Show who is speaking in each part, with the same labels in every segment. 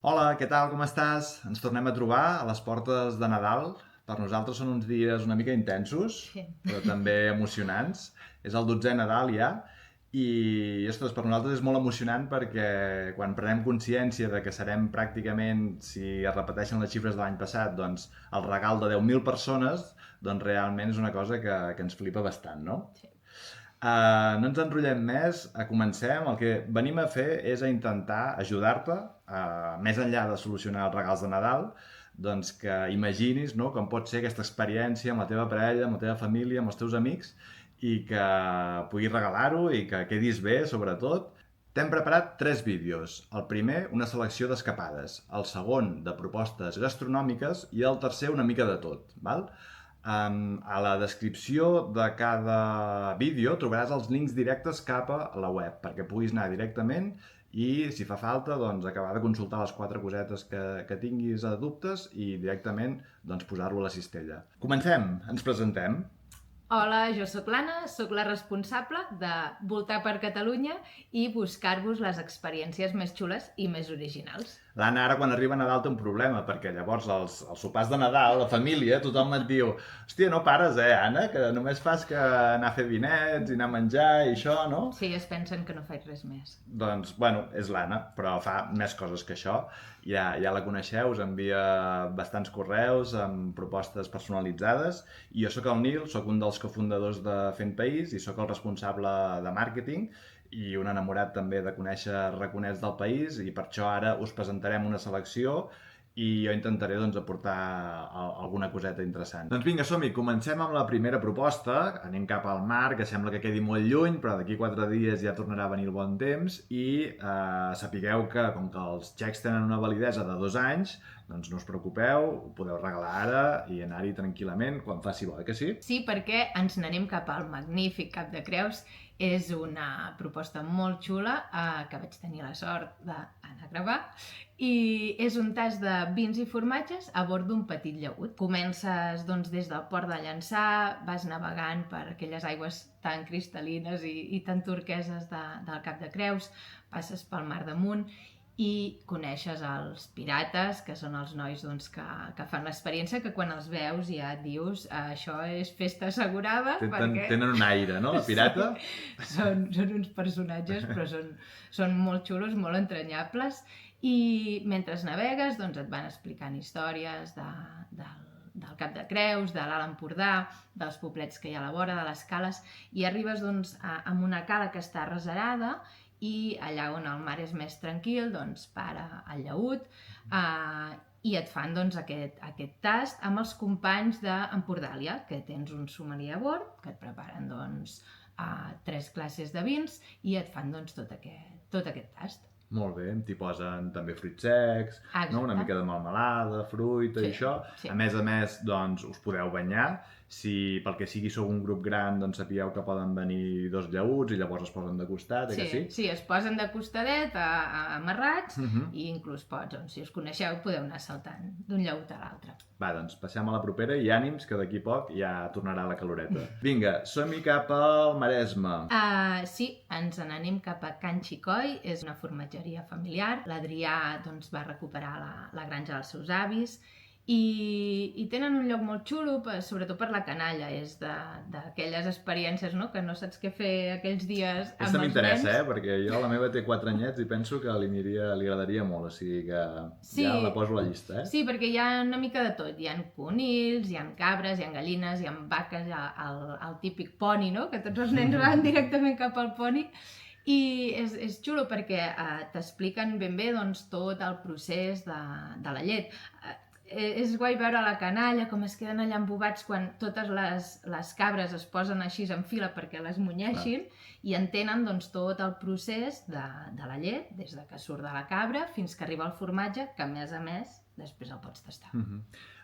Speaker 1: Hola, què tal, com estàs? Ens tornem a trobar a les portes de Nadal. Per nosaltres són uns dies una mica intensos,
Speaker 2: Sí.
Speaker 1: però també emocionants. És el 12è Nadal ja, i ostres, per nosaltres és molt emocionant perquè quan prenem consciència de que serem pràcticament, si es repeteixen les xifres de l'any passat, doncs el regal de 10.000 persones, doncs realment és una cosa que ens flipa bastant, no?
Speaker 2: Sí.
Speaker 1: No ens enrotllem més, comencem. El que venim a fer és a intentar ajudar-te, més enllà de solucionar els regals de Nadal, doncs que imaginis, no, com pot ser aquesta experiència amb la teva parella, amb la teva família, amb els teus amics, i que puguis regalar-ho i que quedis bé, sobretot. T'hem preparat 3 vídeos. El primer, una selecció d'escapades. El segon, de propostes gastronòmiques. I el tercer, una mica de tot. Val? A la descripció de cada vídeo trobaràs els links directes cap a la web perquè puguis anar directament i, si fa falta, doncs, acabar de consultar les 4 cosetes que tinguis a dubtes i directament doncs, posar-lo a la cistella. Comencem, ens presentem.
Speaker 2: Hola, jo sóc l'Anna, sóc la responsable de voltar per Catalunya i buscar-vos les experiències més xules i més originals.
Speaker 1: L'Anna ara quan arriba a Nadal té un problema, perquè llavors els sopars de Nadal, la família, tothom et diu hòstia, no pares, Anna, que només fas que anar a fer vinets i anar a menjar i això, no?
Speaker 2: Sí, es pensen que no faig res més.
Speaker 1: Doncs, bueno, és l'Anna, però fa més coses que això. Ja la coneixeu, us envia bastants correus amb propostes personalitzades. I jo sóc el Nil, sóc un dels cofundadors de Fent País i sóc el responsable de màrqueting i un enamorat també de conèixer raconets del país, i per això ara us presentarem una selecció i jo intentaré doncs, aportar alguna coseta interessant. Doncs vinga, som-hi, comencem amb la primera proposta. Anem cap al mar, que sembla que quedi molt lluny, però d'aquí 4 dies ja tornarà a venir el bon temps, i sapigueu que, com que els xecs tenen una validesa de 2 anys, doncs no us preocupeu, ho podeu regalar ara i anar-hi tranquil·lament quan faci bo, que sí?
Speaker 2: Sí, perquè ens n'anem cap al magnífic Cap de Creus. És una proposta molt xula que vaig tenir la sort d'anar a gravar, i és un tas de vins i formatges a bord d'un petit llaüt. Comences doncs, des del port de Llançà, vas navegant per aquelles aigües tan cristal·lines i tan turqueses del Cap de Creus, passes pel mar damunt i coneixes els pirates, que són els nois doncs, que fan l'experiència, que quan els veus ja et dius això és festa assegurada.
Speaker 1: Tenen un aire, no, de pirata?
Speaker 2: Sí, són uns personatges, però són molt xulos, molt entranyables, i mentre navegues doncs, et van explicant històries del Cap de Creus, de l'Alt Empordà, dels poblets que hi ha a la vora, de les cales, i arribes doncs, a una cala que està reserada, i allà on el mar és més tranquil, doncs para el llaüt i et fan doncs, aquest tast amb els companys d'Empordàlia, que tens un sommelier a bord, que et preparen doncs, 3 classes de vins i et fan doncs, tot aquest tast.
Speaker 1: Molt bé, t'hi posen també fruits secs, no? Una mica de melmelada, fruita i això.
Speaker 2: Sí.
Speaker 1: A més, doncs, us podeu banyar. Si pel que sigui sou un grup gran, doncs sapigueu que poden venir 2 llaüts i llavors es posen de costat, que sí?
Speaker 2: Sí, es posen de costadet, amarrats, i inclús pots, doncs, si us coneixeu, podeu anar saltant d'un llaüt a l'altre.
Speaker 1: Va, doncs passem a la propera i ànims, que d'aquí poc ja tornarà la caloreta. Vinga, som-hi cap al Maresme.
Speaker 2: Sí, ens n'anem cap a Can Xicoi, és una formatgeria familiar. L'Adrià doncs, va recuperar la granja dels seus avis, i tenen un lloc molt xulo, sobretot per la canalla. És d'aquelles experiències, no?, que no saps què fer aquells dies amb els nens.
Speaker 1: Aquesta m'interessa, perquè jo, la meva té 4 anyets i penso que li agradaria molt, o sigui que ja la poso a la llista,
Speaker 2: Sí, perquè hi ha una mica de tot. Hi ha conills, hi ha cabres, hi ha gallines, hi ha vaques, hi ha el típic poni, no?, que tots els nens van directament cap al poni. I és xulo perquè t'expliquen ben bé doncs, tot el procés de la llet. És guai veure la canalla, com es queden allà embobats quan totes les cabres es posen així en fila perquè les munyeixin, i entenen doncs, tot el procés de la llet, des que surt de la cabra fins que arriba el formatge, que a més després el pots tastar.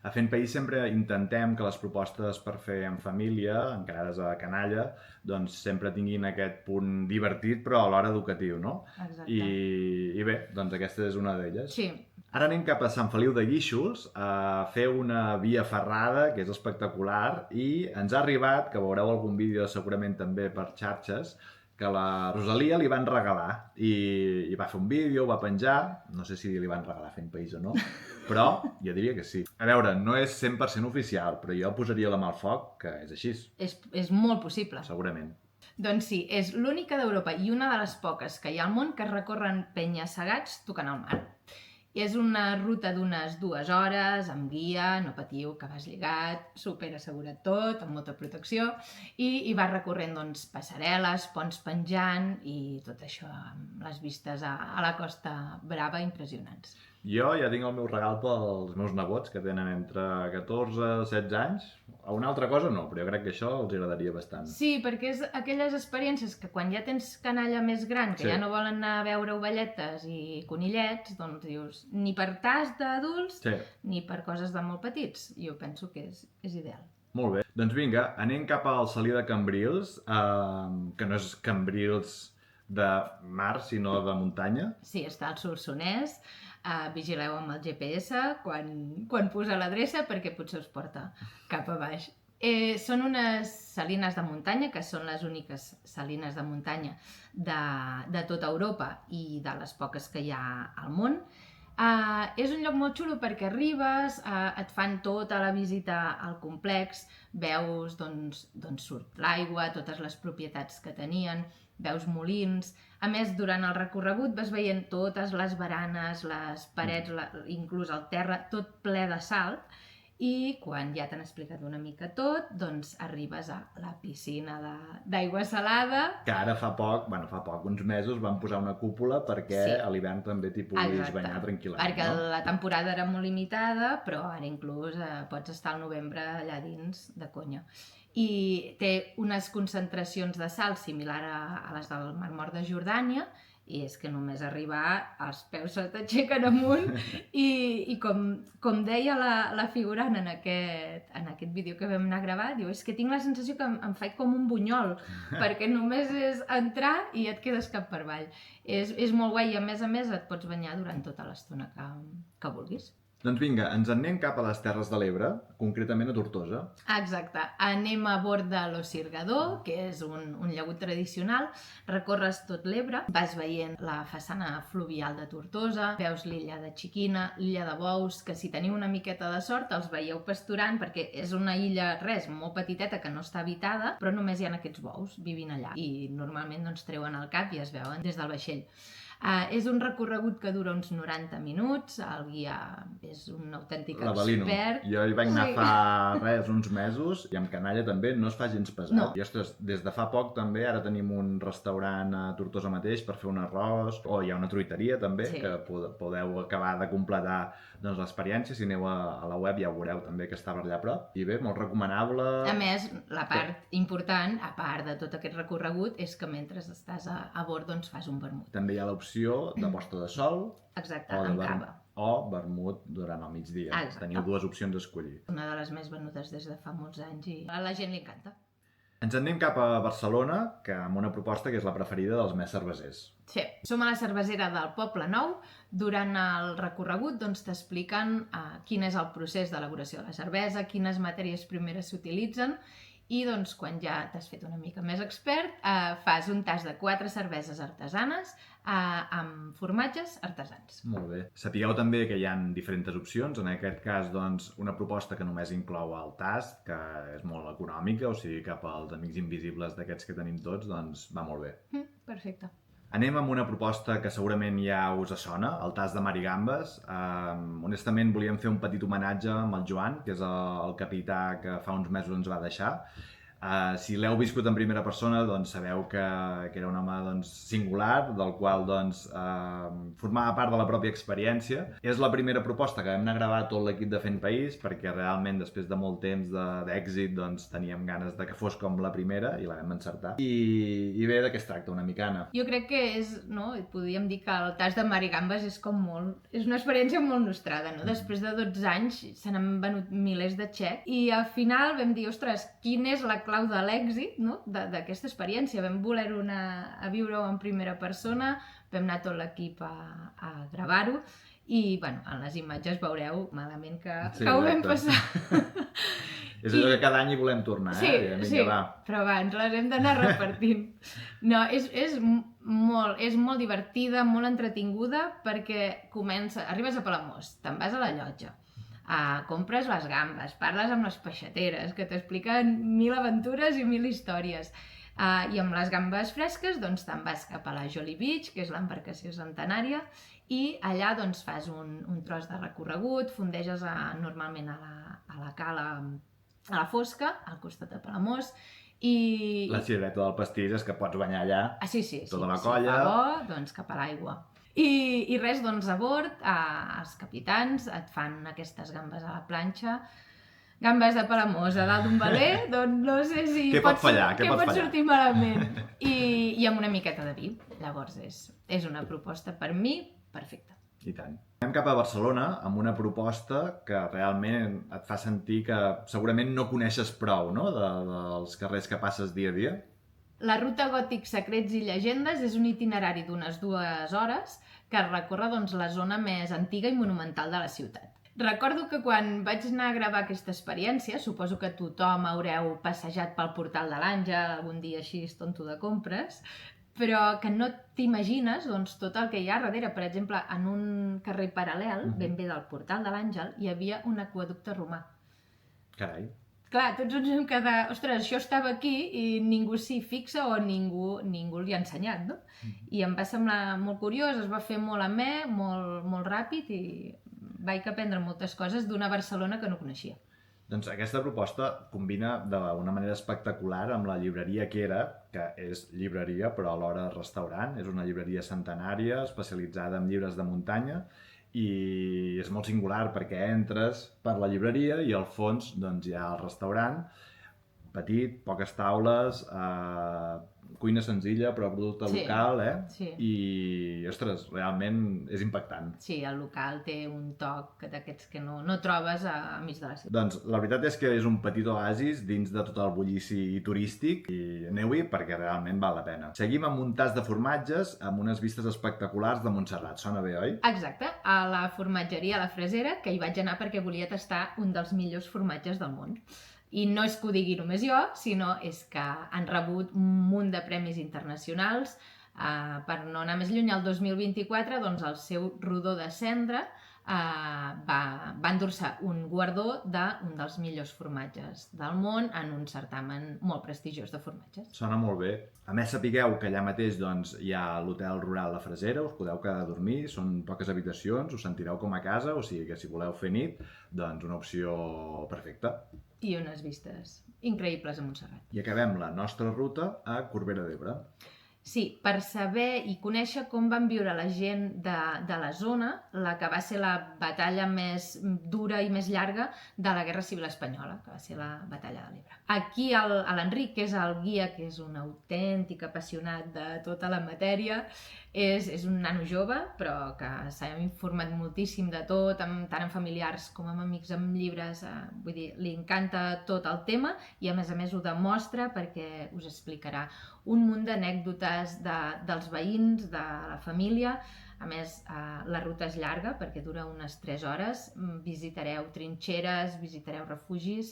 Speaker 1: A Fent País sempre intentem que les propostes per fer en família, encarades a la canalla, doncs sempre tinguin aquest punt divertit però alhora educatiu, no?
Speaker 2: Exacte.
Speaker 1: I bé, doncs aquesta és una d'elles.
Speaker 2: Sí.
Speaker 1: Ara anem cap a Sant Feliu de Guíxols a fer una via ferrada que és espectacular, i ens ha arribat, que veureu algun vídeo segurament també per xarxes, que la Rosalia li van regalar i va fer un vídeo, ho va penjar, no sé si li van regalar Fent País o no, però jo diria que sí. A veure, no és 100% oficial, però jo posaria la mà al foc que és així.
Speaker 2: És molt possible.
Speaker 1: Segurament.
Speaker 2: Doncs sí, és l'única d'Europa i una de les poques que hi ha al món que recorren penya-segats tocant al mar. És una ruta d'unes 2 hores, amb guia, no patiu, que vas lligat, super assegurat tot, amb molta protecció, i vas recorrent doncs, passarel·les, ponts penjant i tot això, amb les vistes a la Costa Brava impressionants.
Speaker 1: Jo ja tinc el meu regal pels meus nebots, que tenen entre 14 i 16 anys. A una altra cosa no, però jo crec que això els agradaria bastant.
Speaker 2: Sí, perquè és aquelles experiències que quan ja tens canalla més gran, que ja no volen anar a veure ovelletes i conillets, doncs dius, ni per tas d'adults, ni per coses de molt petits. Jo penso que és ideal.
Speaker 1: Molt bé. Doncs vinga, anem cap al Salí de Cambrils, que no és Cambrils de mar, sinó de muntanya.
Speaker 2: Sí, està al Solsonès. Vigileu amb el GPS quan posa l'adreça perquè potser us porta cap a baix. Són unes salines de muntanya, que són les úniques salines de muntanya de tota Europa i de les poques que hi ha al món. És un lloc molt xulo perquè arribes, et fan tota la visita al complex, veus d'on surt l'aigua, totes les propietats que tenien, veus molins. A més, durant el recorregut vas veient totes les baranes, les parets, inclús el terra, tot ple de sal. I quan ja t'han explicat una mica tot, doncs arribes a la piscina d'aigua salada.
Speaker 1: Que ara fa poc, uns mesos van posar una cúpula perquè a l'hivern també t'hi puguis banyar tranquil·lament.
Speaker 2: Perquè la temporada era molt limitada, però ara inclús pots estar al novembre allà dins de conya. I té unes concentracions de sal similar a les del Mar Mort de Jordània, i és que només arribar els peus se t'aixequen amunt i com deia la figurant en aquest vídeo que vam anar a gravar, diu, és que tinc la sensació que em faig com un bunyol, perquè només és entrar i et quedes cap per avall. És molt guai i a més et pots banyar durant tota l'estona que vulguis.
Speaker 1: Doncs vinga, ens en anem cap a les Terres de l'Ebre, concretament a Tortosa.
Speaker 2: Exacte. Anem a bord de l'Osirgador, que és un llagut tradicional. Recorres tot l'Ebre, vas veient la façana fluvial de Tortosa, veus l'illa de Xiquina, l'illa de Bous, que si teniu una miqueta de sort els veieu pasturant, perquè és una illa, molt petiteta, que no està habitada, però només hi ha aquests bous vivint allà. I normalment treuen el cap i es veuen des del vaixell. És un recorregut que dura uns 90 minuts, el guia és un autèntic expert.
Speaker 1: Jo hi vaig anar fa uns mesos i amb canalla també no es fa gens pesat. I ostres, des de fa poc també ara tenim un restaurant a Tortosa mateix per fer un arròs, o hi ha una truiteria també, que podeu acabar de completar l'experiència. Si aneu a la web ja ho veureu també que està per allà a prop. I bé, molt recomanable.
Speaker 2: A més, la part important, a part de tot aquest recorregut, és que mentre estàs a bord fas un vermut.
Speaker 1: També hi ha l'opció de posta de sol.
Speaker 2: Exacte, amb cava.
Speaker 1: O vermut durant el migdia. Teniu 2 opcions a escollir.
Speaker 2: Una de les més venudes des de fa molts anys i a la gent li encanta.
Speaker 1: Ens en anem cap a Barcelona, amb una proposta que és la preferida dels més cervesers.
Speaker 2: Sí, som a la cervesera del Poble Nou. Durant el recorregut t'expliquen quin és el procés d'elaboració de la cervesa, quines matèries primeres s'utilitzen, i quan ja t'has fet una mica més expert, fas un tast de 4 cerveses artesanes amb formatges artesans.
Speaker 1: Molt bé. Sapigueu també que hi ha diferents opcions. En aquest cas, una proposta que només inclou el tast, que és molt econòmica, o sigui, cap als amics invisibles d'aquests que tenim tots, va molt bé.
Speaker 2: Perfecte.
Speaker 1: Anem amb una proposta que segurament ja us sona, el tast de mar i gambes. Honestament, volíem fer un petit homenatge amb el Joan, que és el capità que fa uns mesos ens va deixar. Si l'heu viscut en primera persona, sabeu que era un home singular, del qual formava part de la pròpia experiència. És la primera proposta que vam anar a gravar tot l'equip de Fent País, perquè realment després de molt temps d'èxit teníem ganes de que fos com la primera i la vam encertar. I bé, de què es tracta una mica, Anna?
Speaker 2: Jo crec que podríem dir que el tast de mar i gambes és una experiència molt nostrada, no? Després de 12 anys se n'han venut milers de xecs i al final vam dir, ostres, quina és la clau de l'èxit d'aquesta experiència. Vam voler-ho anar a viure-ho en primera persona, vam anar tot l'equip a gravar-ho i en les imatges veureu malament que ho vam passar.
Speaker 1: És allò que cada any hi volem tornar,
Speaker 2: Sí,
Speaker 1: Vinga, va.
Speaker 2: però va, ens les hem d'anar repartint. No, és molt divertida, molt entretinguda, perquè arribes a Palamós, te'n vas a la llotja, compres les gambes, parles amb les peixateres, que t'expliquen 1000 aventures i 1000 històries. I amb les gambes fresques doncs te'n vas cap a la Jolly Beach, que és l'embarcació centenària, i allà doncs fas un tros de recorregut, fondeges normalment a la cala, a la Fosca, al costat de Palamós, i...
Speaker 1: La cirereta del pastís és que pots banyar allà
Speaker 2: sí,
Speaker 1: tota la colla.
Speaker 2: Si fa bo, doncs cap a l'aigua. I res, doncs a bord, els capitans et fan aquestes gambes a la planxa, gambes de Palamós a dalt d'un veler, doncs no sé si
Speaker 1: Què pot fallar?
Speaker 2: sortir malament. I amb una miqueta de vi. Llavors és una proposta per mi perfecta.
Speaker 1: I tant. Anem cap a Barcelona amb una proposta que realment et fa sentir que segurament no coneixes prou, no?, dels carrers que passes dia a dia.
Speaker 2: La Ruta Gòtic Secrets i Llegendes és un itinerari d'unes 2 hores que recorre doncs, la zona més antiga i monumental de la ciutat. Recordo que quan vaig anar a gravar aquesta experiència, suposo que tothom haureu passejat pel portal de l'Àngel algun dia així tonto de compres, però que no t'imagines doncs, tot el que hi ha darrere. Per exemple, en un carrer paral·lel, ben bé del portal de l'Àngel, hi havia un aqüeducte romà.
Speaker 1: Carai.
Speaker 2: Clar, tots ens hem quedat... Ostres, això estava aquí i ningú s'hi fixa o ningú li ha ensenyat, no? I em va semblar molt curiós, es va fer molt amè, molt ràpid i vaig aprendre moltes coses d'una Barcelona que no coneixia.
Speaker 1: Doncs aquesta proposta combina d'una manera espectacular amb la llibreria que era, que és llibreria però alhora restaurant. És una llibreria centenària especialitzada en llibres de muntanya i és molt singular perquè entres per la llibreria i al fons doncs, hi ha el restaurant, petit, poques taules, cuina senzilla però producte local,
Speaker 2: Sí.
Speaker 1: I, ostres, realment és impactant.
Speaker 2: Sí, el local té un toc d'aquests que no trobes a mig de la ciutat.
Speaker 1: Doncs la veritat és que és un petit oasis dins de tot el bullici turístic i aneu-hi perquè realment val la pena. Seguim amb un tas de formatges amb unes vistes espectaculars de Montserrat. Sona bé, oi?
Speaker 2: Exacte, a la formatgeria La Fresera, que hi vaig anar perquè volia tastar un dels millors formatges del món. I no és que ho digui només jo, sinó és que han rebut un munt de premis internacionals. Per no anar més lluny, el 2024, doncs el seu rodó de cendra va endur-se un guardó d'un dels millors formatges del món en un certamen molt prestigiós de formatges.
Speaker 1: Sona molt bé. A més, sapigueu que allà mateix doncs, hi ha l'Hotel Rural La Fresera, us podeu quedar a dormir, són poques habitacions, us sentireu com a casa, o sigui que si voleu fer nit, doncs una opció perfecta.
Speaker 2: I unes vistes increïbles a Montserrat.
Speaker 1: I acabem la nostra ruta a Corbera d'Ebre.
Speaker 2: Sí, per saber i conèixer com van viure la gent de la zona, la que va ser la batalla més dura i més llarga de la Guerra Civil Espanyola, que va ser la batalla de l'Ebre. Aquí l'Enric, que és el guia, que és un autèntic apassionat de tota la matèria, és un nano jove, però que s'ha informat moltíssim de tot, tant amb familiars com amb amics, amb llibres, vull dir, li encanta tot el tema i a més ho demostra perquè us explicarà un munt d'anècdotes dels veïns, de la família. A més, la ruta és llarga perquè dura unes 3 hores, visitareu trinxeres, visitareu refugis,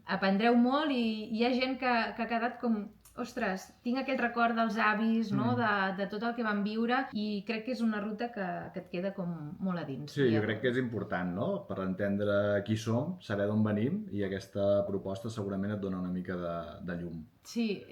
Speaker 2: aprendreu molt i hi ha gent que ha quedat com... Ostres, tinc aquest record dels avis, no? de tot el que van viure i crec que és una ruta que et queda com molt a dins.
Speaker 1: Sí, jo crec que és important, no? Per entendre qui som, saber d'on venim i aquesta proposta segurament et dona una mica de llum.
Speaker 2: Sí,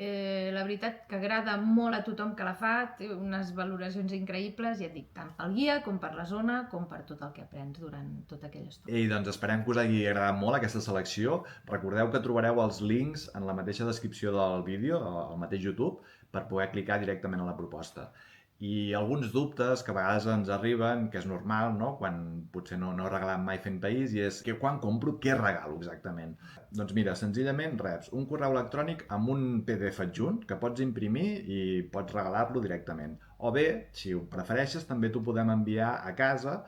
Speaker 2: la veritat que agrada molt a tothom que la fa, té unes valoracions increïbles, ja et dic, tant pel guia com per la zona com per tot el que aprens durant tota aquella estona.
Speaker 1: I doncs esperem que us hagi agradat molt aquesta selecció. Recordeu que trobareu els links en la mateixa descripció del vídeo, al mateix YouTube, per poder clicar directament a la proposta. I alguns dubtes que a vegades ens arriben, que és normal, no? Quan potser no he regalat mai fent país, i és que quan compro, què regalo exactament? Doncs mira, senzillament reps un correu electrònic amb un PDF adjunt que pots imprimir i pots regalar-lo directament. O bé, si ho prefereixes, també t'ho podem enviar a casa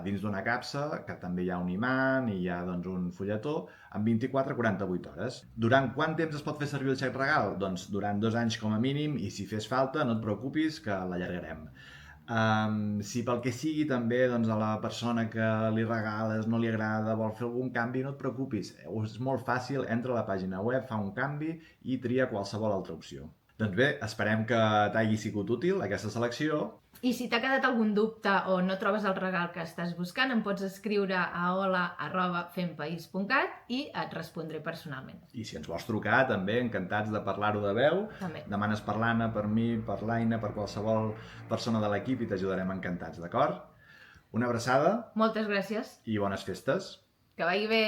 Speaker 1: dins d'una capsa, que també hi ha un imant i hi ha doncs, un fulletó, en 24 a 48 hores. Durant quant temps es pot fer servir el xec regal? Doncs durant 2 anys com a mínim, i si fes falta, no et preocupis, que l'allargarem. Si pel que sigui també doncs, a la persona que li regales no li agrada, vol fer algun canvi, no et preocupis, és molt fàcil, entra a la pàgina web, fa un canvi i tria qualsevol altra opció. Doncs bé, esperem que t'hagi sigut útil aquesta selecció.
Speaker 2: I si t'ha quedat algun dubte o no trobes el regal que estàs buscant, em pots escriure a hola@fempaís.cat i et respondré personalment.
Speaker 1: I si ens vols trucar, també encantats de parlar-ho de veu.
Speaker 2: També.
Speaker 1: Demanes per l'Anna, per mi, per l'Aina, per qualsevol persona de l'equip i t'ajudarem encantats, d'acord? Una abraçada
Speaker 2: Moltes gràcies.
Speaker 1: i bones festes.
Speaker 2: Que vagi bé.